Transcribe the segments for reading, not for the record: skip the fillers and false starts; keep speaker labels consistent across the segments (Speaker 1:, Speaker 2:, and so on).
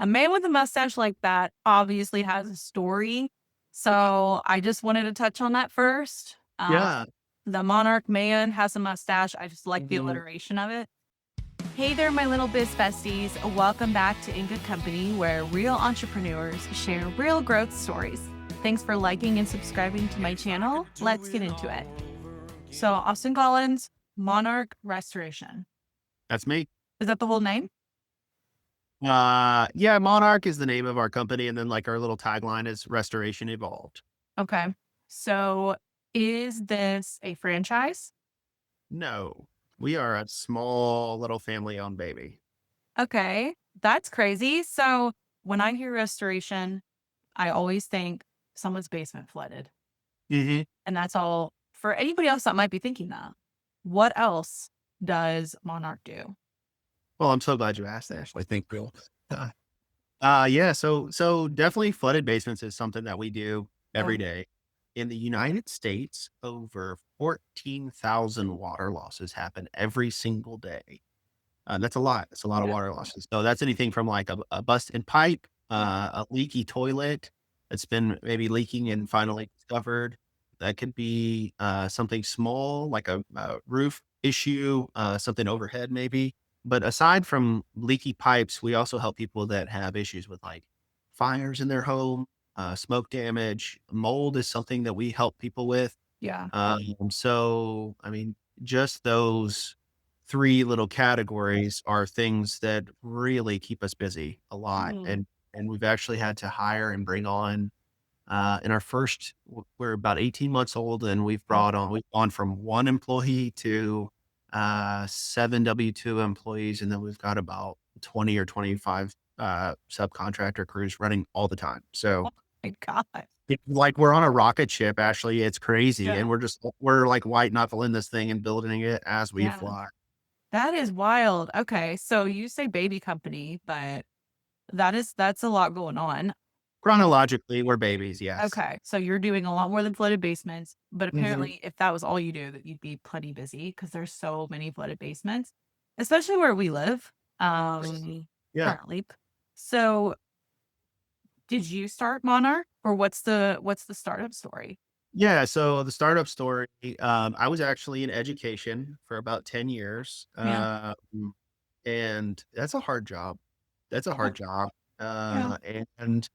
Speaker 1: a man with a mustache like that obviously has a story. So I just wanted to touch on that first.
Speaker 2: Yeah.
Speaker 1: The Monarch man has a mustache. I just like the
Speaker 2: Mhm.
Speaker 1: alliteration of it. Hey there, my little biz besties. Welcome back to In Good Company, where real entrepreneurs share real growth stories. Thanks for liking and subscribing to my channel. Let's get into it. So, Austin Collins, Monarch Restoration.
Speaker 2: That's me.
Speaker 1: Is that the whole name?
Speaker 2: Yeah, Monarch is the name of our company, and then, like, our little tagline is "Restoration Evolved."
Speaker 1: Okay. So, is this a franchise?
Speaker 2: No, we are a small little family-owned baby.
Speaker 1: Okay. That's crazy. So, when I hear restoration, I always think someone's basement flooded.
Speaker 2: Mhm.
Speaker 1: And that's all for anybody else that might be thinking that. What else does Monarch do?
Speaker 2: Well, I'm so glad you asked, Ashley. Thank you. Uh, yeah, so definitely flooded basements is something that we do every
Speaker 1: Oh,
Speaker 2: day. In the United States, over 14,000 water losses happen every single day. That's a lot. That's a lot of
Speaker 1: yeah.
Speaker 2: water losses. So that's anything from like a busted pipe, a leaky toilet that's been maybe leaking and finally discovered. That could be something small like a roof issue, something overhead maybe. But aside from leaky pipes, we also help people that have issues with like fires in their home, smoke damage. Mold is something that we help people with.
Speaker 1: Yeah.
Speaker 2: So, I mean, just those 3 little categories are things that really keep us busy a lot,
Speaker 1: Mm.
Speaker 2: and we've actually had to hire and bring on, in our first we're about 18 months old, and we've gone from 1 employee to, 7 W-2 employees, and then we've got about 20 or 25, subcontractor crews running all the time. So,
Speaker 1: Oh my God.
Speaker 2: it's like we're on a rocket ship, Ashley, it's crazy,
Speaker 1: Yeah.
Speaker 2: and we're, like, white knuckling this thing and building it as we
Speaker 1: Yeah.
Speaker 2: fly.
Speaker 1: That is wild. Okay. So you say baby company, but that's a lot going on.
Speaker 2: Chronologically, we're babies, yes.
Speaker 1: Okay. So you're doing a lot more than flooded basements, but
Speaker 2: Mhm.
Speaker 1: apparently if that was all you do, that you'd be plenty busy because there's so many flooded basements, especially where we live,
Speaker 2: Yeah.
Speaker 1: currently. So did you start Monarch or what's the startup story?
Speaker 2: Yeah, so the startup story, I was actually in education for about 10 years,
Speaker 1: Yeah.
Speaker 2: and that's a hard job. That's a
Speaker 1: Yeah.
Speaker 2: hard job,
Speaker 1: Yeah.
Speaker 2: and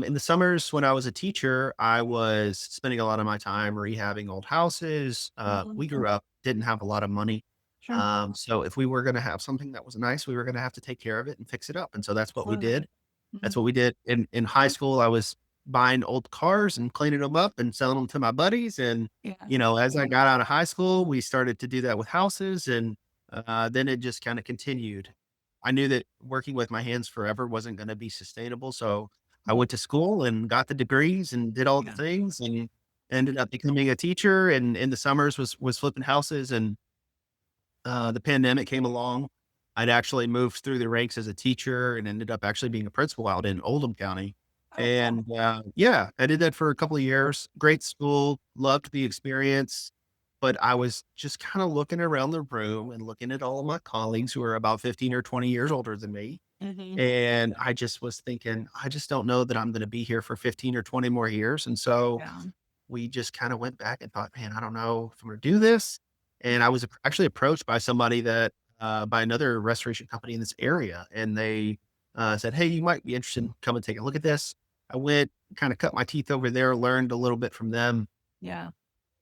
Speaker 2: in the summers when I was a teacher, I was spending a lot of my time rehabbing old houses.
Speaker 1: Mhm.
Speaker 2: We grew up, didn't have a lot of money.
Speaker 1: Sure.
Speaker 2: So if we were going to have something that was nice, we were going to have to take care of it and fix it up. And so that's what we
Speaker 1: Absolutely.
Speaker 2: did.
Speaker 1: Mhm.
Speaker 2: That's what we did in high school. I was buying old cars and cleaning them up and selling them to my buddies. And,
Speaker 1: Yeah.
Speaker 2: as I got out of high school, we started to do that with houses. And then it just kind of continued. I knew that working with my hands forever wasn't going to be sustainable. So I
Speaker 1: Mhm.
Speaker 2: went to school and got the degrees and did all the
Speaker 1: Yeah.
Speaker 2: things and ended up becoming a teacher. And in the summers was flipping houses. And the pandemic came along. I'd actually moved through the ranks as a teacher and ended up actually being a principal out in Oldham County.
Speaker 1: Oh, cool.
Speaker 2: And yeah, I did that for a couple of years. Great school, loved the experience. But I was just kind of looking around the room and looking at all of my colleagues who are about 15 or 20 years older than me.
Speaker 1: Mhm.
Speaker 2: And I just was thinking, I just don't know that I'm going to be here for 15 or 20 more years. And so
Speaker 1: Yeah.
Speaker 2: we just kind of went back and thought, man, I don't know if I'm going to do this. And I was actually approached by somebody by another restoration company in this area. And they said, hey, you might be interested in come and take a look at this. I went, kind of cut my teeth over there, learned a little bit from them.
Speaker 1: Yeah.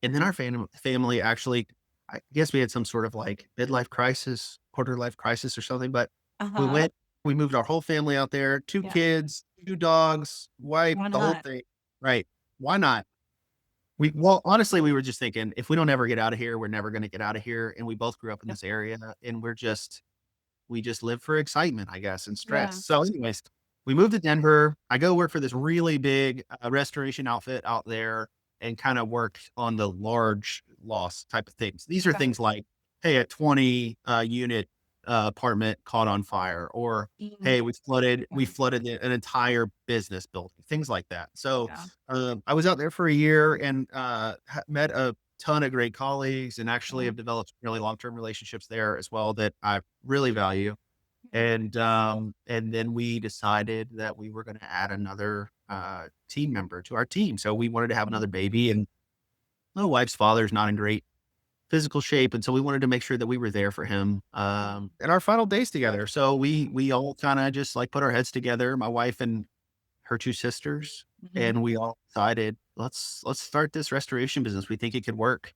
Speaker 2: And then our family actually, I guess we had some sort of like midlife crisis, quarter life crisis or something. But we
Speaker 1: Uh-huh.
Speaker 2: went, we moved our whole family out there, 2
Speaker 1: Yeah.
Speaker 2: kids, 2 dogs, wife,
Speaker 1: Why
Speaker 2: the whole
Speaker 1: not?
Speaker 2: thing. Right. Why not? Honestly, we were just thinking, if we don't ever get out of here, we're never gonna get out of here, and we both grew up in
Speaker 1: Yep.
Speaker 2: this area, and we just live for excitement, I guess, and stress.
Speaker 1: Yeah.
Speaker 2: So anyways, we moved to Denver. I go work for this really big, restoration outfit out there and kinda work on the large loss type of things. These are
Speaker 1: Okay.
Speaker 2: things like, hey, a 20, unit, apartment caught on fire, or,
Speaker 1: Mhm.
Speaker 2: hey, we
Speaker 1: Yeah.
Speaker 2: flooded an entire business building, things like that. So,
Speaker 1: Yeah.
Speaker 2: I was out there for a year and, met a ton of great colleagues and actually
Speaker 1: Yeah.
Speaker 2: have developed really long-term relationships there as well that I really value. And then we decided that we were going to add another team member to our team. So we wanted to have another baby, and my wife's father's not in great physical shape, and so we wanted to make sure that we were there for him in our final days together. So we all kind of just like put our heads together, my wife and her two sisters,
Speaker 1: Mhm.
Speaker 2: and we all decided let's start this restoration business. We think it could work.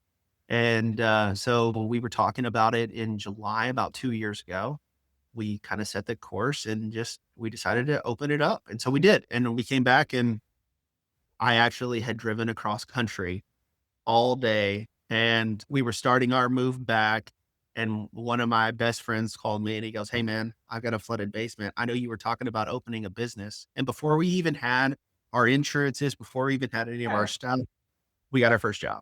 Speaker 2: And so we were talking about it in July about 2 years ago. We kind of set the course and just we decided to open it up. And so we did. And we came back, and I actually had driven across country all day, and we were starting our move back. And one of my best friends called me and he goes, "Hey man, I've got a flooded basement. I know you were talking about opening a business." And before we even had our insurances, before we even had any of our
Speaker 1: Sure.
Speaker 2: stuff, we got our first job.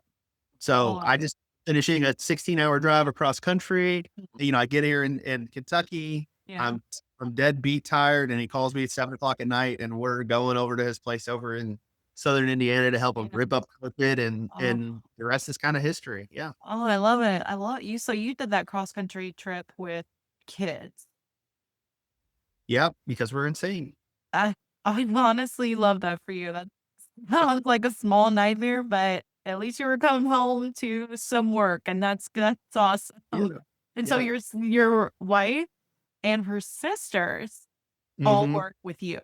Speaker 2: So
Speaker 1: Oh,
Speaker 2: I just finishing a 16-hour drive across country. I get here in Kentucky.
Speaker 1: yeah.
Speaker 2: I'm dead beat tired, and he calls me at 7 o'clock at night, and we're going over to his place over in Southern Indiana to help him
Speaker 1: Yeah.
Speaker 2: rip up carpet, and
Speaker 1: Oh,
Speaker 2: the rest is kind of history. Yeah.
Speaker 1: oh, I love it. I love you. So you did that cross country trip with kids.
Speaker 2: Yep. Because we're insane.
Speaker 1: I I honestly love that for you. That sounds like a small nightmare, but at least you were coming home to some work, and that's awesome.
Speaker 2: Yeah.
Speaker 1: And so
Speaker 2: Yeah.
Speaker 1: your wife and her sisters all
Speaker 2: Hmm.
Speaker 1: work with you.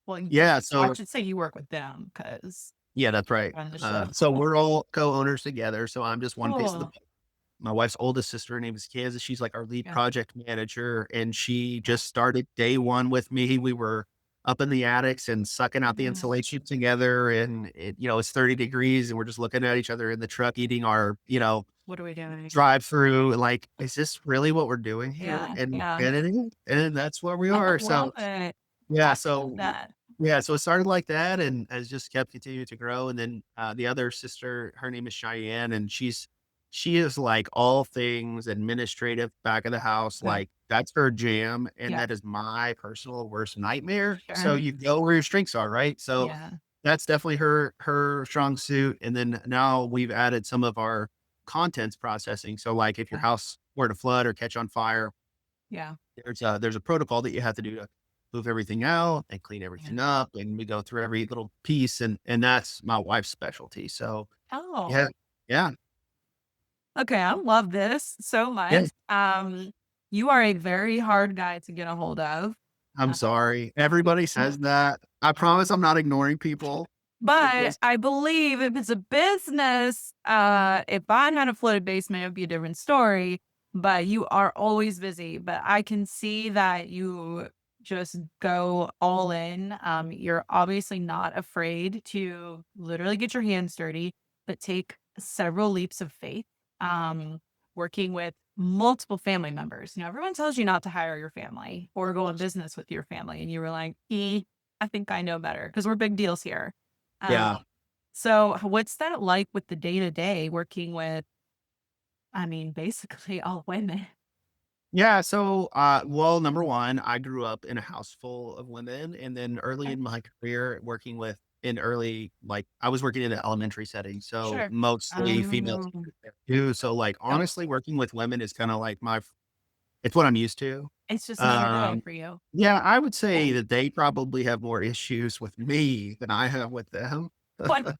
Speaker 1: Well,
Speaker 2: Yeah.
Speaker 1: I
Speaker 2: So
Speaker 1: should say you work with them because
Speaker 2: yeah, that's right.
Speaker 1: on the show.
Speaker 2: So we're all co-owners together. So I'm just one piece of the
Speaker 1: Cool.
Speaker 2: my wife's oldest sister, her name is Kansas. She's like our lead
Speaker 1: Yeah.
Speaker 2: project manager, and she just started day one with me. We were up in the attics and sucking out the
Speaker 1: Yeah.
Speaker 2: insulation together, and it's 30 degrees, and we're just looking at each other in the truck, eating our,
Speaker 1: What are we doing?
Speaker 2: drive through. Like, is this really what we're doing here?
Speaker 1: Yeah.
Speaker 2: And
Speaker 1: Yeah.
Speaker 2: and it is, and that's where we
Speaker 1: I
Speaker 2: are.
Speaker 1: love
Speaker 2: So
Speaker 1: it.
Speaker 2: yeah,
Speaker 1: I love
Speaker 2: so
Speaker 1: that.
Speaker 2: yeah, so it started like that and has just kept continuing to grow. And then the other sister, her name is Cheyenne, and she is like all things administrative back of the house.
Speaker 1: Okay.
Speaker 2: Like that's her jam, and
Speaker 1: Yeah.
Speaker 2: that is my personal worst nightmare. So
Speaker 1: Sure.
Speaker 2: you go where your strengths are, right? So
Speaker 1: Yeah.
Speaker 2: that's definitely her strong suit. And then now we've added some of our contents processing. So like if your
Speaker 1: Yeah.
Speaker 2: house were to flood or catch on fire,
Speaker 1: Yeah.
Speaker 2: there's a protocol that you have to do to move everything out and clean
Speaker 1: Yeah.
Speaker 2: everything up, and we go through every little piece, and that's my wife's specialty. So
Speaker 1: Oh.
Speaker 2: yeah, yeah,
Speaker 1: Okay, I love this so
Speaker 2: yeah.
Speaker 1: much. You are a very hard guy to get a hold of.
Speaker 2: I'm
Speaker 1: Uh,
Speaker 2: sorry. Everybody says that. I promise I'm not ignoring people. It
Speaker 1: but
Speaker 2: just
Speaker 1: I believe if it's a business, if I had a flooded basement, it would be a different story. But you are always busy. But I can see that you just go all in. You're obviously not afraid to literally get your hands dirty, but take several leaps of faith. Um, Working with multiple family members. Everyone tells you not to hire your family or go in business with your family, and you were like, I think I know better because we're big deals here.
Speaker 2: yeah.
Speaker 1: Um, so what's that like with the day to day working with, basically all women?
Speaker 2: Yeah, so, well, number 1, I grew up in a house full of women, and then early
Speaker 1: Okay.
Speaker 2: in my career working with in early I was working in an elementary setting, so
Speaker 1: Sure.
Speaker 2: mostly female
Speaker 1: Um,
Speaker 2: teachers there too, so, like,
Speaker 1: yep.
Speaker 2: honestly, working with women is kinda like it's what I'm used to.
Speaker 1: It's just another day
Speaker 2: Um,
Speaker 1: for you.
Speaker 2: yeah, I would say that they probably have more issues with me than I have with them, but to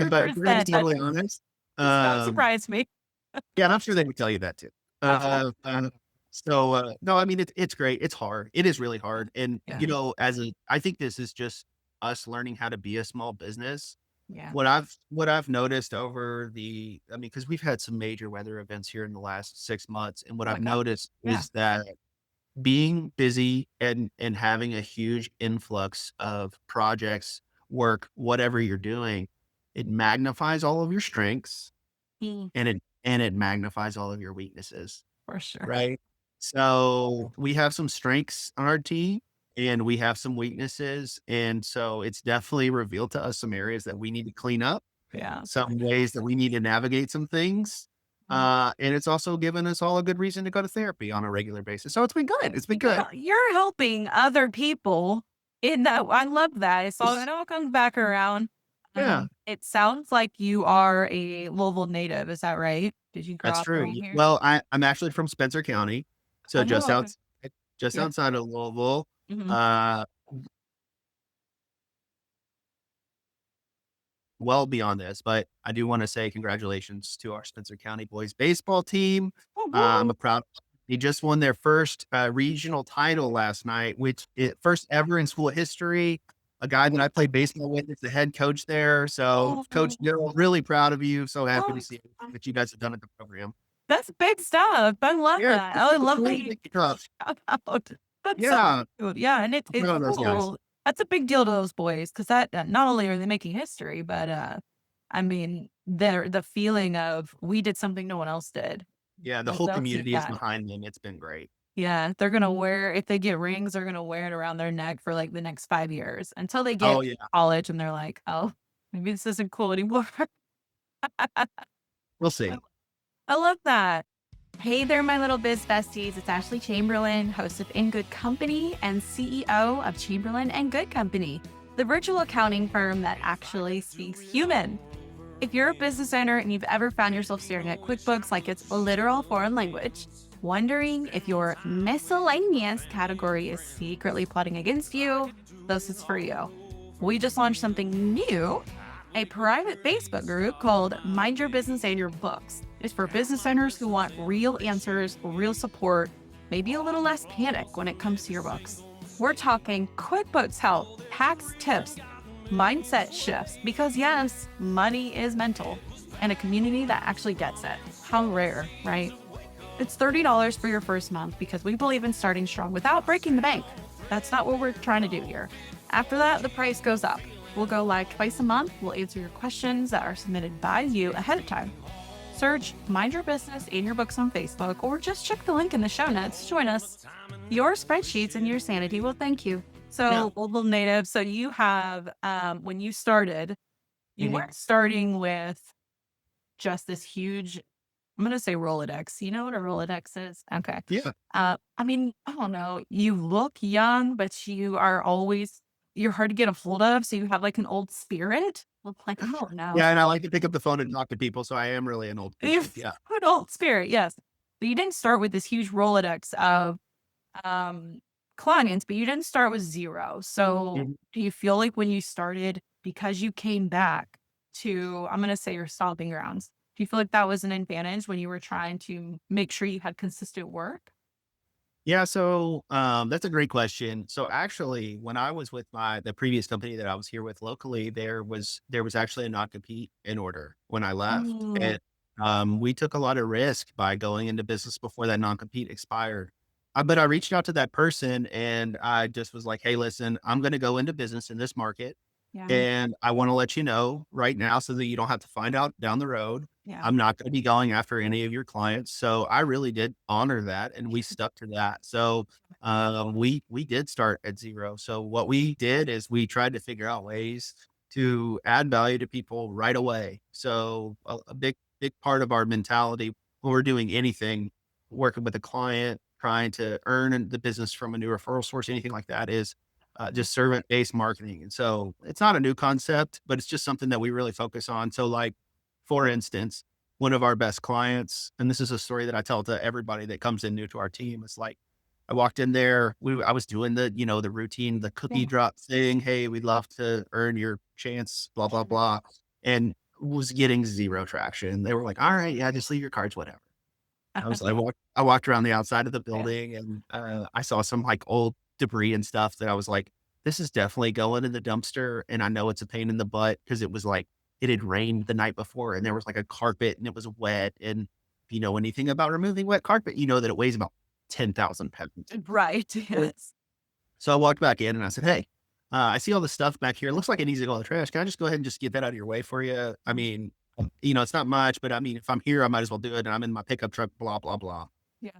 Speaker 2: be
Speaker 1: 100%. That
Speaker 2: totally honest.
Speaker 1: does not
Speaker 2: Um
Speaker 1: surprise me.
Speaker 2: yeah, and I'm sure they would tell you that too.
Speaker 1: Oh,
Speaker 2: No, I mean, it's great. It's hard. It is really hard. And,
Speaker 1: yeah.
Speaker 2: I think this is just us learning how to be a small business.
Speaker 1: Yeah.
Speaker 2: What I've noticed because we've had some major weather events here in the last 6 months. And what
Speaker 1: Oh my
Speaker 2: I've
Speaker 1: god.
Speaker 2: noticed
Speaker 1: Yeah.
Speaker 2: is that being busy and having a huge influx of projects, work, whatever you're doing, it magnifies all of your strengths
Speaker 1: Mm,
Speaker 2: and it magnifies all of your weaknesses,
Speaker 1: for sure.
Speaker 2: right? So, we have some strengths on our team, and we have some weaknesses, and so it's definitely revealed to us some areas that we need to clean up,
Speaker 1: Yeah.
Speaker 2: some ways that we need to navigate some things,
Speaker 1: Mm.
Speaker 2: and it's also given us all a good reason to go to therapy on a regular basis, so it's been good, it's been good.
Speaker 1: You're helping other people in that. I love that. It all comes back around.
Speaker 2: Yeah,
Speaker 1: It sounds like you are a Louisville native. Is that right? Did you grow
Speaker 2: that's
Speaker 1: up
Speaker 2: true.
Speaker 1: around here?
Speaker 2: Well, I'm actually from Spencer County, so just
Speaker 1: Oh, okay.
Speaker 2: outside. just
Speaker 1: Yeah.
Speaker 2: outside of Louisville.
Speaker 1: Mhm.
Speaker 2: Uh, well beyond this, but I do want to say congratulations to our Spencer County boys baseball team.
Speaker 1: Woo woo.
Speaker 2: I'm proud. They just won their first regional title last night, which is first ever in school history. A guy that I played baseball with is the head coach there. So, Coach
Speaker 1: Oh,
Speaker 2: Gill, really proud of you. So happy to
Speaker 1: oh,
Speaker 2: see what you guys have done at the program.
Speaker 1: that's big stuff. I love
Speaker 2: Yeah,
Speaker 1: that. I
Speaker 2: it's
Speaker 1: love that
Speaker 2: really
Speaker 1: you
Speaker 2: big stuff.
Speaker 1: shout out. That's so
Speaker 2: Yeah,
Speaker 1: cute. Yeah, and
Speaker 2: I'm
Speaker 1: it's
Speaker 2: proud of those guys.
Speaker 1: cool. That's a big deal to those boys because that not only are they making history, but I mean, the feeling of we did something no one else did.
Speaker 2: Yeah, the whole
Speaker 1: They'll keep
Speaker 2: community is
Speaker 1: that.
Speaker 2: behind them. It's been great.
Speaker 1: Yeah, they're gonna wear if they get rings, they're gonna wear it around their neck for like the next 5 years until they get
Speaker 2: Oh,
Speaker 1: to
Speaker 2: yeah,
Speaker 1: college and they're like, oh, maybe this isn't cool anymore.
Speaker 2: we'll
Speaker 1: I
Speaker 2: see.
Speaker 1: I love that. Hey there, my little biz besties. It's Ashley Chamberlain, host of In Good Company and CEO of Chamberlain and Good Company, the virtual accounting firm that actually speaks human. If you're a business owner and you've ever found yourself staring at QuickBooks like it's a literal foreign language, wondering if your miscellaneous category is secretly plotting against you, this is for you. We just launched something new, a private Facebook group called Mind Your Business and Your Books. It's for business owners who want real answers, real support, maybe a little less panic when it comes to your books. We're talking QuickBooks help, tax tips, mindset shifts, because yes, money is mental, and a community that actually gets it. How rare, right? It's $30 for your first month because we believe in starting strong without breaking the bank. That's not what we're trying to do here. After that, the price goes up. We'll go live twice a month. We'll answer your questions that are submitted by you ahead of time. Search Mind Your Business and Your Books on Facebook, or just check the link in the show notes. Join us. Your spreadsheets and your sanity will thank you.
Speaker 2: Yeah.
Speaker 1: So, Global Native, so you have, when you started, you
Speaker 2: Mhm.
Speaker 1: weren't starting with just this huge, I'm going to say Rolodex. You know what a Rolodex is? Okay.
Speaker 2: Yeah.
Speaker 1: I mean, I don't know. You look young, but you're hard to get a hold of. So you have like an old spirit. Well, like, I don't know.
Speaker 2: Yeah, and I like to pick up the phone and talk to people, so I am really an old
Speaker 1: You
Speaker 2: spirit, yeah.
Speaker 1: an old spirit, yes. But you didn't start with this huge Rolodex of um, clients, but you didn't start with 0. So
Speaker 2: Mhm.
Speaker 1: do you feel like when you started, because you came back to, I'm gonna say your stomping grounds, do you feel like that was an advantage when you were trying to make sure you had consistent work?
Speaker 2: Yeah, so, that's a great question. So, actually, when I was with the previous company that I was here with locally, there was actually a non-compete in order when I left,
Speaker 1: Oh,
Speaker 2: and, we took a lot of risk by going into business before that non-compete expired. But I reached out to that person, and I just was like, "Hey, listen, I'm gonna go into business in this market.
Speaker 1: yeah,
Speaker 2: And I wanna let you know right now so that you don't have to find out down the road.
Speaker 1: yeah.
Speaker 2: I'm not gonna be going after any of your clients." So I really did honor that, and we stuck to that. So, we did start at 0. So what we did is we tried to figure out ways to add value to people right away. So a big part of our mentality when we're doing anything, working with a client, trying to earn the business from a new referral source, anything like that is just servant-based marketing. And so it's not a new concept, but it's just something that we really focus on. So like, for instance, one of our best clients, and this is a story that I tell to everybody that comes in new to our team. It's like, I walked in there, I was doing the routine, the cookie
Speaker 1: Yeah.
Speaker 2: drop thing. Hey, we'd love to earn your chance, blah, blah, blah. And was getting zero traction. They were like, all right, yeah, just leave your cards, whatever. I walked around the outside of the
Speaker 1: Yeah.
Speaker 2: building and, I saw some, like, old debris and stuff that I was like, "This is definitely going in the dumpster," and I know it's a pain in the butt because it was, like, it had rained the night before, and there was, like, a carpet, and it was wet, and if you know anything about removing wet carpet, you know that it weighs about 10,000 pounds.
Speaker 1: Right, yes.
Speaker 2: So I walked back in and I said, "Hey, I see all this stuff back here. It looks like it needs to go in the trash. Can I just go ahead and just get that out of your way for you? I
Speaker 1: Mhm.
Speaker 2: mean, it's not much, but I mean, if I'm here, I might as well do it. And I'm in my pickup truck, blah, blah, blah."
Speaker 1: Yeah.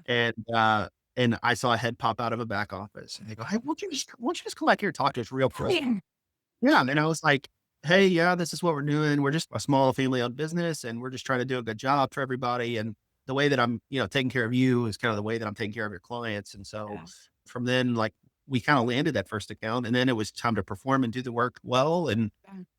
Speaker 2: And I saw a head pop out of a back office and they go, "Hey, won't you just come back here and talk to us real quick?"
Speaker 1: Yeah.
Speaker 2: Yeah. And I was like, "Hey, yeah, this is what we're doing. We're just a small family owned business and we're just trying to do a good job for everybody. And the way that I'm, taking care of you is kind of the way that I'm taking care of your clients." And so
Speaker 1: Yeah.
Speaker 2: from then, like, we kind of landed that first account and then it was time to perform and do the work well. And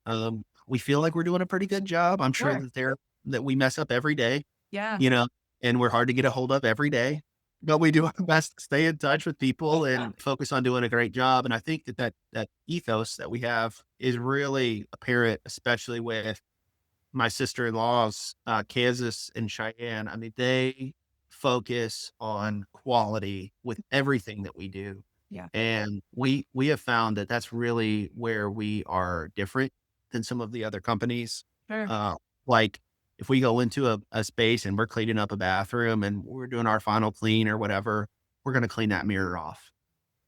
Speaker 1: Yeah.
Speaker 2: we feel like we're doing a pretty good job. I'm sure
Speaker 1: Sure.
Speaker 2: that we mess up every day,
Speaker 1: Yeah.
Speaker 2: you know, and we're hard to get a hold of every day. but we do our best to stay in touch with people and focus on doing a great job. And I think that ethos that we have is really apparent, especially with my sister-in-laws, Kansas and Cheyenne. I mean, they focus on quality with everything that we do.
Speaker 1: Yeah.
Speaker 2: And we have found that that's really where we are different than some of the other companies.
Speaker 1: Sure.
Speaker 2: Uh, like if we go into a space and we're cleaning up a bathroom and we're doing our final clean or whatever, we're going to clean that mirror off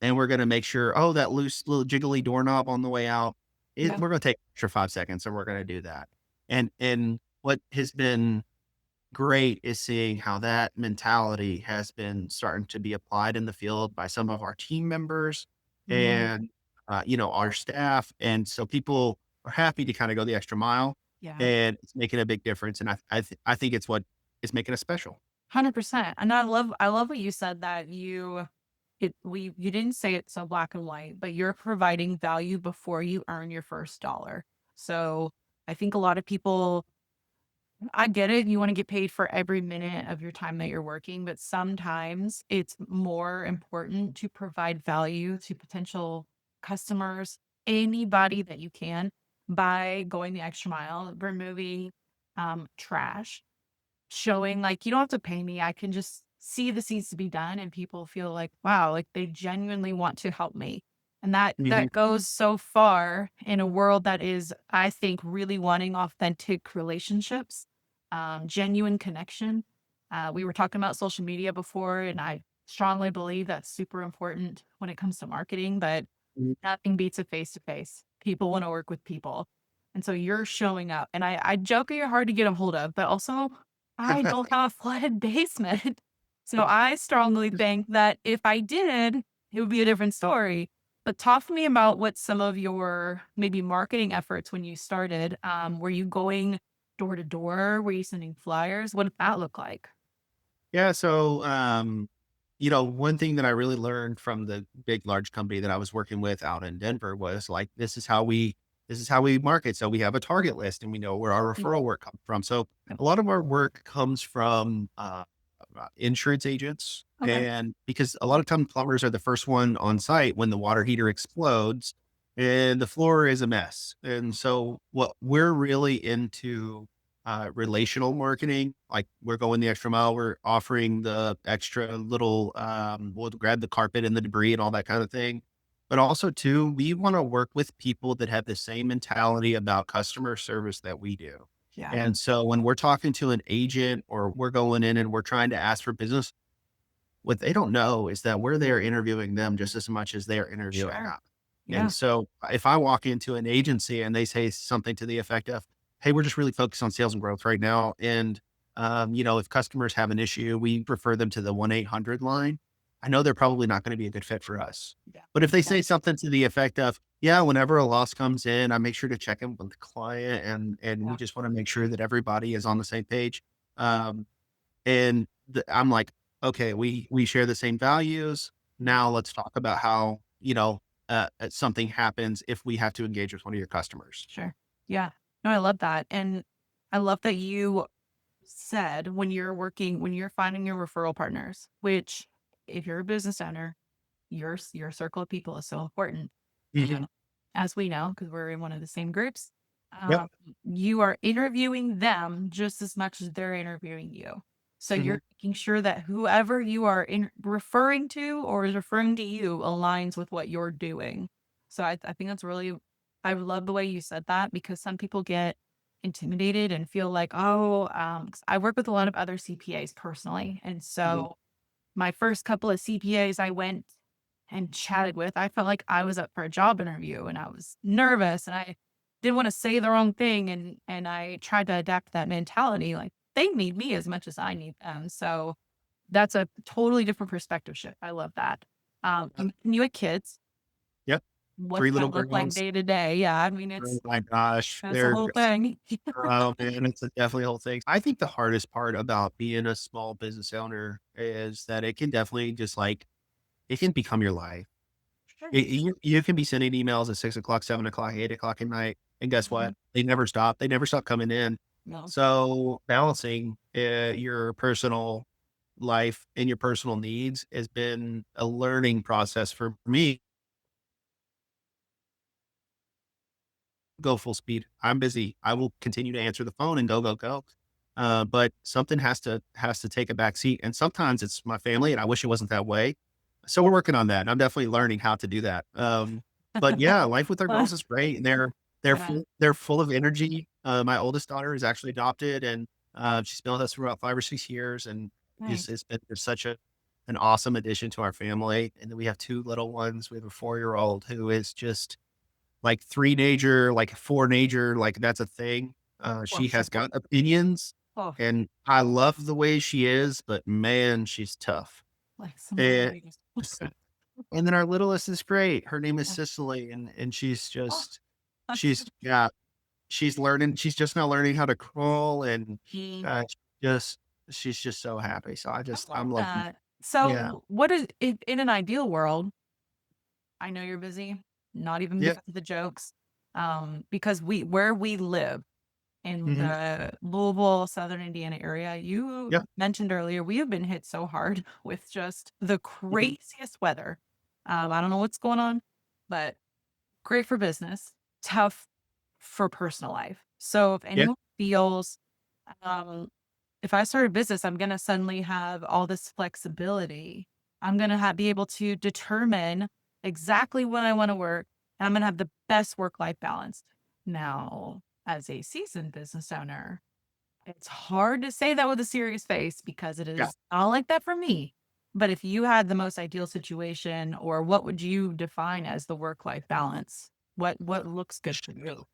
Speaker 2: and we're going to make sure, oh, that loose little jiggly doorknob on the way out,
Speaker 1: Yeah.
Speaker 2: we're going to take extra 5 seconds and we're going to do that. And what has been great is seeing how that mentality has been starting to be applied in the field by some of our team members
Speaker 1: Mhm.
Speaker 2: and, our staff. And so people are happy to kind of go the extra mile
Speaker 1: Yeah.
Speaker 2: and it's making a big difference. And I think it's what is making us special.
Speaker 1: 100%. And I love what you said that you didn't say it so black and white, but you're providing value before you earn your first dollar. So I think a lot of people, I get it. You want to get paid for every minute of your time that you're working, but sometimes it's more important to provide value to potential customers, anybody that you can, by going the extra mile, removing trash, showing like you don't have to pay me. I can just see this needs to be done and people feel like, wow, like they genuinely want to help me. And
Speaker 2: Mhm.
Speaker 1: that goes so far in a world that is, I think, really wanting authentic relationships, genuine connection. We were talking about social media before, and I strongly believe that's super important when it comes to marketing, but nothing beats a face to face. People want to work with people. And so you're showing up. And I joke that you're hard to get a hold of, but also I don't have a flooded basement. So I strongly think that if I did, it would be a different story. But talk to me about what some of your maybe marketing efforts when you started. Were you going door to door? Were you sending flyers? What did that look like?
Speaker 2: Yeah. So, one thing that I really learned from the big, large company that I was working with out in Denver was like, this is how we market. So we have a target list and we know where our
Speaker 1: Mm,
Speaker 2: referral work comes from. So
Speaker 1: yep.
Speaker 2: a lot of our work comes from, insurance agents.
Speaker 1: Okay.
Speaker 2: And because a lot of times plumbers are the first one on site when the water heater explodes and the floor is a mess. And so what we're really into relational marketing. Like we're going the extra mile. We're offering the extra little, we'll grab the carpet and the debris and all that kind of thing. But also too, we want to work with people that have the same mentality about customer service that we do.
Speaker 1: Yeah.
Speaker 2: And so when we're talking to an agent or we're going in and we're trying to ask for business, what they don't know is that we're there interviewing them just as much as they're interviewing
Speaker 1: Sure.
Speaker 2: us. And
Speaker 1: Yeah.
Speaker 2: so if I walk into an agency and they say something to the effect of, "Hey, we're just really focused on sales and growth right now. And, if customers have an issue, we refer them to the 1-800 line." I know they're probably not going to be a good fit for us.
Speaker 1: Yeah.
Speaker 2: But if they
Speaker 1: Yeah.
Speaker 2: say something to the effect of, "Yeah, whenever a loss comes in, I make sure to check in with the client and we
Speaker 1: Yeah.
Speaker 2: just want to make sure that everybody is on the same page." Um, and I'm like, okay, we share the same values.
Speaker 1: Mhm.
Speaker 2: Now let's talk about how, something happens if we have to engage with one of your customers.
Speaker 1: Sure. Yeah. No, I love that. And I love that you said when you're finding your referral partners, which if you're a business owner, your circle of people is so important.
Speaker 2: Mhm.
Speaker 1: As we know, because we're in one of the same groups,
Speaker 2: Yep.
Speaker 1: um, you are interviewing them just as much as they're interviewing you. So
Speaker 2: Mhm.
Speaker 1: you're making sure that whoever you are referring to or is referring to you aligns with what you're doing. So I think that's really, I love the way you said that because some people get intimidated and feel like, oh, 'cause I work with a lot of other CPAs personally. And
Speaker 2: Mhm.
Speaker 1: so my first couple of CPAs I went and chatted with, I felt like I was up for a job interview and I was nervous and I didn't want to say the wrong thing and I tried to adapt that mentality like they need me as much as I need them. So that's a totally different perspective shift. I love that. You had kids.
Speaker 2: Yep.
Speaker 1: What's
Speaker 2: 3 little
Speaker 1: that look like
Speaker 2: girls.
Speaker 1: day to day? Yeah, I mean
Speaker 2: Oh
Speaker 1: it's
Speaker 2: my gosh.
Speaker 1: that's the
Speaker 2: They're
Speaker 1: whole
Speaker 2: just,
Speaker 1: thing.
Speaker 2: oh man, it's definitely a whole thing. I think the hardest part about being a small business owner is that it can definitely just like, it can become your life.
Speaker 1: Sure.
Speaker 2: You can be sending emails at 6 o'clock, 7 o'clock, 8 o'clock at night, and guess
Speaker 1: Mhm.
Speaker 2: what? They never stop. They never stop coming in.
Speaker 1: No.
Speaker 2: So balancing, your personal, life and your personal needs has been a learning process for me. Go full speed. I'm busy. I will continue to answer the phone and go, go, go. But something has to take a back seat. And sometimes it's my family, and I wish it wasn't that way. So we're working on that. I'm definitely learning how to do that. But yeah, life with our girls is great. And
Speaker 1: Yeah,
Speaker 2: they're full of energy. My oldest daughter is actually adopted, and she's been with us for about 5 or 6 years, and
Speaker 1: nice.
Speaker 2: it's been such an awesome addition to our family. And then we have two little ones. We have a 4-year-old who is just like 3-nager, like 4-nager, like that's a thing.
Speaker 1: Oh,
Speaker 2: She
Speaker 1: sure.
Speaker 2: has got opinions,
Speaker 1: Oh,
Speaker 2: and I love the way she is, but man, she's tough.
Speaker 1: like some little
Speaker 2: And
Speaker 1: babies.
Speaker 2: and then our littlest is great. Her name is
Speaker 1: Yeah.
Speaker 2: Cicely, and she's
Speaker 1: Oh,
Speaker 2: just
Speaker 1: that's
Speaker 2: she's yeah, she's just now learning how to crawl, and
Speaker 1: he.
Speaker 2: uh, just she's just so happy. So
Speaker 1: I
Speaker 2: I'm
Speaker 1: love
Speaker 2: loving
Speaker 1: that.
Speaker 2: yeah.
Speaker 1: So, what is in an ideal world? I know you're busy, not even
Speaker 2: Yeah.
Speaker 1: because of the jokes, because where we live in
Speaker 2: Mhm.
Speaker 1: the Louisville, Southern Indiana area, you
Speaker 2: Yeah.
Speaker 1: mentioned earlier, we have been hit so hard with just the
Speaker 2: Mhm.
Speaker 1: craziest weather. I don't know what's going on, but great for business, tough for personal life. So if
Speaker 2: Yeah.
Speaker 1: anyone feels, um, if I start a business, I'm gonna suddenly have all this flexibility. I'm gonna be able to determine exactly when I want to work, and I'm gonna have the best work-life balance. Now, as a seasoned business owner, it's hard to say that with a serious face because it
Speaker 2: Yeah.
Speaker 1: is not like that for me. But if you had the most ideal situation, or what would you define as the work-life balance? What looks good for you?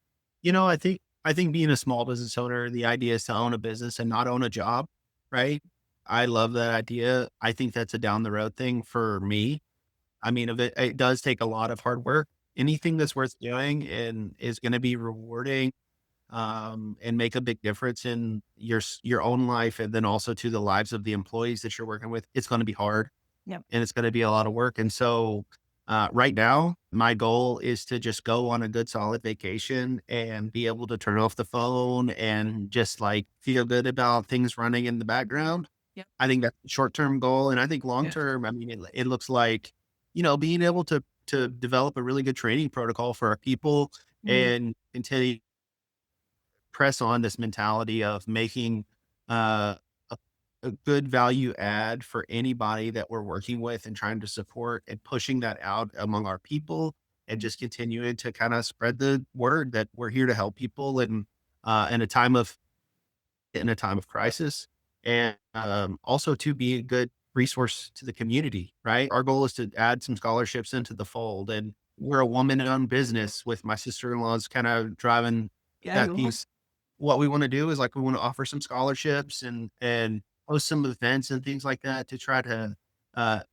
Speaker 2: I think being a small business owner, the idea is to own a business and not own a job, right? I love that idea. I think that's a down the road thing for me. I mean, if it does take a lot of hard work. Anything that's worth doing and is going to be rewarding, and make a big difference in your own life, and then also to the lives of the employees that you're working with, it's going to be hard,
Speaker 1: Yep.
Speaker 2: and it's gonna be a lot of work. And so, right now, my goal is to just go on a good solid vacation and be able to turn off the phone and just, like, feel good about things running in the background.
Speaker 1: Yep.
Speaker 2: I think that's the short-term goal, and I think long
Speaker 1: Yeah.
Speaker 2: term, I mean, it looks like, being able to develop a really good training protocol for our people
Speaker 1: Mm,
Speaker 2: and continue press on this mentality of making a, a good value add for anybody that we're working with, and trying to support and pushing that out among our people, and just continuing to kind of spread the word that we're here to help people, and in a time of crisis, and also to be a good resource to the community, right? Our goal is to add some scholarships into the fold, and we're a woman-owned business with my sister-in-law's kind of driving
Speaker 1: yeah,
Speaker 2: that
Speaker 1: you will.
Speaker 2: piece. What we wanna do is, like, we wanna offer some scholarships and host some events and things like that to try to,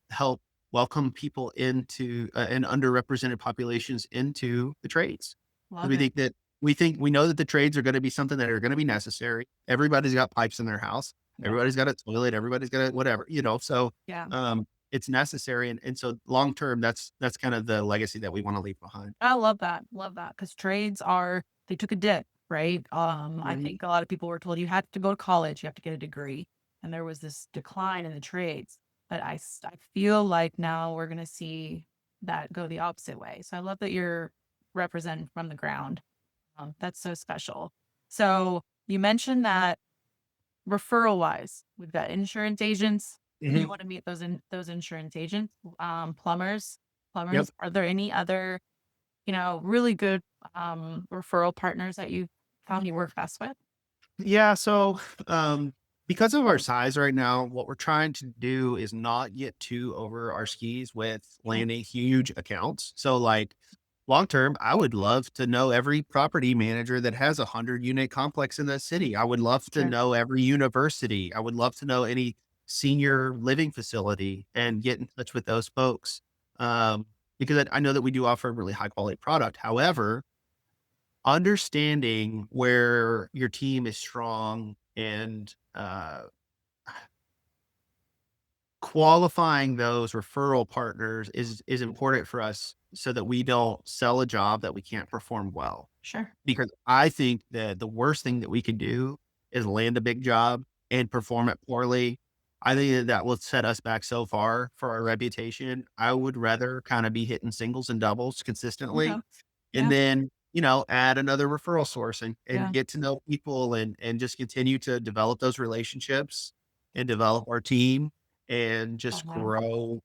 Speaker 2: help welcome people into, and underrepresented populations into the trades. 'Cause
Speaker 1: Love it.
Speaker 2: we know that the trades are gonna be something that are gonna be necessary. Everybody's got pipes in their house.
Speaker 1: Yeah.
Speaker 2: Everybody's got a toilet. Everybody's got a whatever, so,
Speaker 1: Yeah.
Speaker 2: it's necessary, and so long term, that's kind of the legacy that we wanna leave behind.
Speaker 1: I love that. Love that because trades are they took a dip, right? I
Speaker 2: Mhm.
Speaker 1: think a lot of people were told you had to go to college, you have to get a degree, and there was this decline in the trades. But I feel like now we're gonna see that go the opposite way. So I love that you're representing from the ground. That's so special. So you mentioned that referral wise, we've got insurance agents. You
Speaker 2: Mhm.
Speaker 1: want to meet those insurance agents, plumbers.
Speaker 2: Yep.
Speaker 1: Plumbers. Are there any other really good, referral partners that you found you work best with?
Speaker 2: Yeah, so, because of our size right now, what we're trying to do is not get too over our skis with
Speaker 1: Mm,
Speaker 2: landing huge accounts. So, like, long term, I would love to know every property manager that has a 100-unit complex in the city. I would love to
Speaker 1: sure.
Speaker 2: know every university. I would love to know any senior living facility and get in touch with those folks. Because I know that we do offer a really high quality product. However, understanding where your team is strong, and qualifying those referral partners is important for us, so that we don't sell a job that we can't perform well.
Speaker 1: Sure.
Speaker 2: Because I think that the worst thing that we could do is land a big job and perform it poorly. I think that that will set us back so far for our reputation. I would rather kind of be hitting singles and doubles
Speaker 1: Okay.
Speaker 2: consistently, and
Speaker 1: Yeah.
Speaker 2: then, add another referral source and
Speaker 1: Yeah.
Speaker 2: get to know people and just continue to develop those relationships and develop our team and
Speaker 1: Oh,
Speaker 2: just
Speaker 1: yeah.
Speaker 2: grow.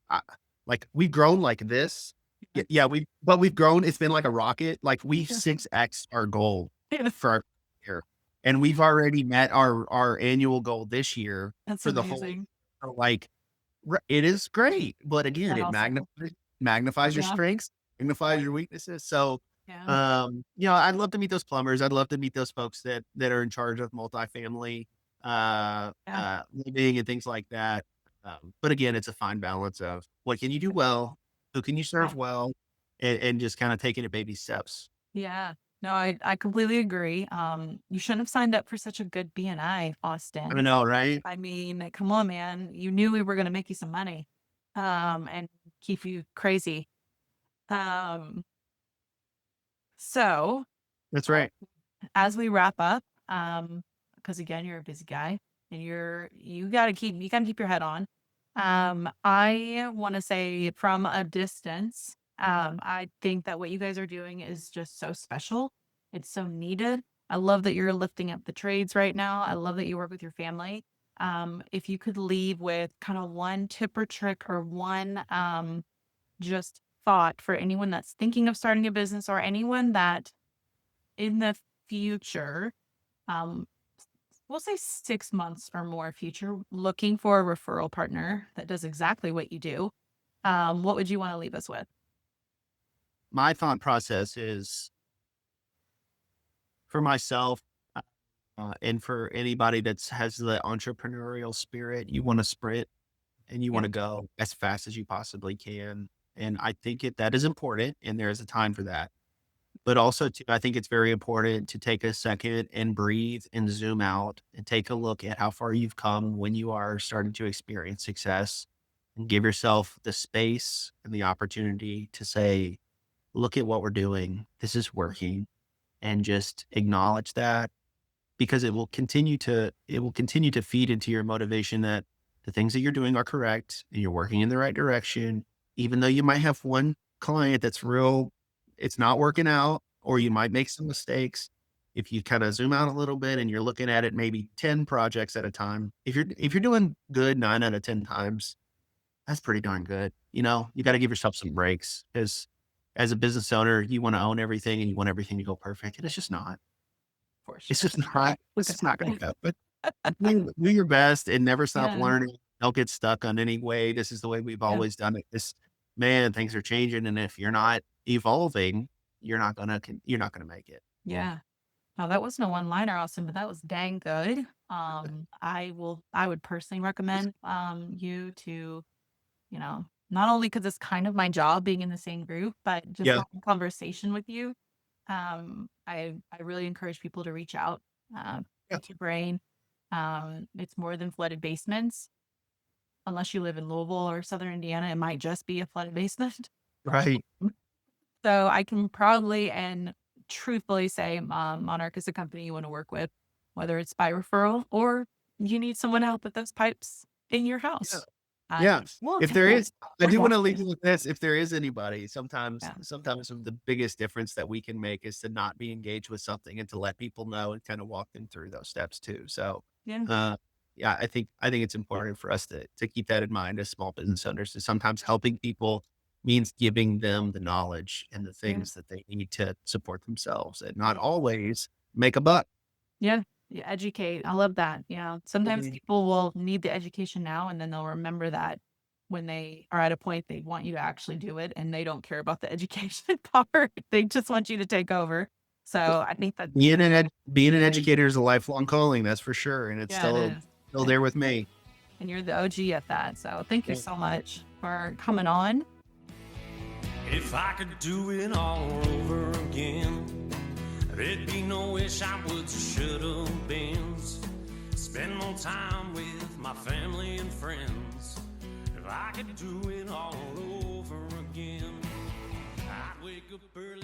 Speaker 2: Like we've grown like this.
Speaker 1: Yeah.
Speaker 2: Yeah, but we've grown. It's been like a rocket. Like we've
Speaker 1: Yeah.
Speaker 2: 6x our goal
Speaker 1: Yeah.
Speaker 2: for our year, and we've already met our annual goal this year
Speaker 1: That's
Speaker 2: for the whole.
Speaker 1: amazing.
Speaker 2: So, like, it is great, but again,
Speaker 1: That
Speaker 2: it
Speaker 1: also.
Speaker 2: magnifies your
Speaker 1: Yeah.
Speaker 2: strengths, magnifies your weaknesses. So,
Speaker 1: Yeah.
Speaker 2: I'd love to meet those plumbers. I'd love to meet those folks that are in charge of multifamily,
Speaker 1: Yeah.
Speaker 2: living and things like that. But again, it's a fine balance of what can you do well, who can you
Speaker 1: Yeah.
Speaker 2: serve well, and just kinda taking it baby steps.
Speaker 1: Yeah. No, I completely agree. You shouldn't have signed up for such a good BNI,
Speaker 2: I
Speaker 1: Austin.
Speaker 2: know, right?
Speaker 1: I mean, come on, man. You knew we were gonna make you some money, and keep you crazy. Um, so
Speaker 2: That's right.
Speaker 1: as we wrap up, because again, you're a busy guy and you gotta keep your head on. I want to say from a distance, I think that what you guys are doing is just so special. It's so needed. I love that you're lifting up the trades right now. I love that you work with your family. If you could leave with kind of one tip or trick or one just thought for anyone that's thinking of starting a business or anyone that in the future, um, we'll say 6 months or more future, looking for a referral partner that does exactly what you do, what would you want to leave us with?
Speaker 2: My thought process is for myself, and for anybody that's has the entrepreneurial spirit, you wanna sprint and you
Speaker 1: Yeah.
Speaker 2: wanna go as fast as you possibly can, and I think that is important, and there is a time for that. But also too, I think it's very important to take a second and breathe and zoom out and take a look at how far you've come when you are starting to experience success, and give yourself the space and the opportunity to say, "Look at what we're doing. This is working," and just acknowledge that because it will continue to feed into your motivation that the things that you're doing are correct and you're working in the right direction, even though you might have one client that's real, it's not working out, or you might make some mistakes. If you kind of zoom out a little bit and you're looking at it maybe 10 projects at a time, if you're doing good 9 out of 10 times, that's pretty darn good. You got to give yourself some breaks because as a business owner, you want to own everything and you want everything to go perfect. And it's just not.
Speaker 1: For sure.
Speaker 2: It's just not
Speaker 1: Not
Speaker 2: it's
Speaker 1: gonna
Speaker 2: just not gonna
Speaker 1: happen.
Speaker 2: happen. Do your best and never stop
Speaker 1: Yeah.
Speaker 2: learning. Don't get stuck on any way. This is the way we've
Speaker 1: Yeah.
Speaker 2: always done it. Man, things are changing, and if you're not evolving, you're not gonna make it.
Speaker 1: Yeah. No, that wasn't a one-liner, Austin, but that was dang good. I would personally recommend you to, not only because it's kind of my job being in the same group, but just
Speaker 2: Yeah,
Speaker 1: having a conversation with you. I really encourage people to reach out,
Speaker 2: yeah,
Speaker 1: pick your brain. It's more than flooded basements. Unless you live in Louisville or Southern Indiana, it might just be a flooded basement.
Speaker 2: right.
Speaker 1: So I can proudly and truthfully say, Monarch is a company you want to work with, whether it's by referral or you need someone to help with those pipes in your
Speaker 2: Yeah.
Speaker 1: house. Uh,
Speaker 2: Yeah.
Speaker 1: we'll
Speaker 2: If
Speaker 1: take
Speaker 2: there
Speaker 1: it.
Speaker 2: is I do wanna leave you with this, if there is anybody, sometimes
Speaker 1: Yeah.
Speaker 2: sometimes the biggest difference that we can make is to not be engaged with something and to let people know and kinda walk them through those steps too. So,
Speaker 1: Yeah.
Speaker 2: uh, yeah, I think it's important for us to keep that in mind as small business owners, that sometimes helping people means giving them the knowledge and the
Speaker 1: Yeah.
Speaker 2: things that they need to support themselves and not always make a buck.
Speaker 1: Yeah. Yeah. Educate. I love that. Yeah. Sometimes
Speaker 2: Mhm.
Speaker 1: people will need the education now and then they'll remember that when they are at a point they want you to actually do it and they don't care about the education part. They just want you to take over. So I think that,
Speaker 2: Being an educator is a lifelong calling, that's for sure, and it's
Speaker 1: yeah, it
Speaker 2: still
Speaker 1: is.
Speaker 2: still there with me.
Speaker 1: And you're the OG at that. So thank you
Speaker 2: Yeah.
Speaker 1: so much for coming on.
Speaker 3: If I could do it all over again, there'd be no wish I would, should have been. Spend more time with my family and friends. If I could do it all over again, I'd wake up early.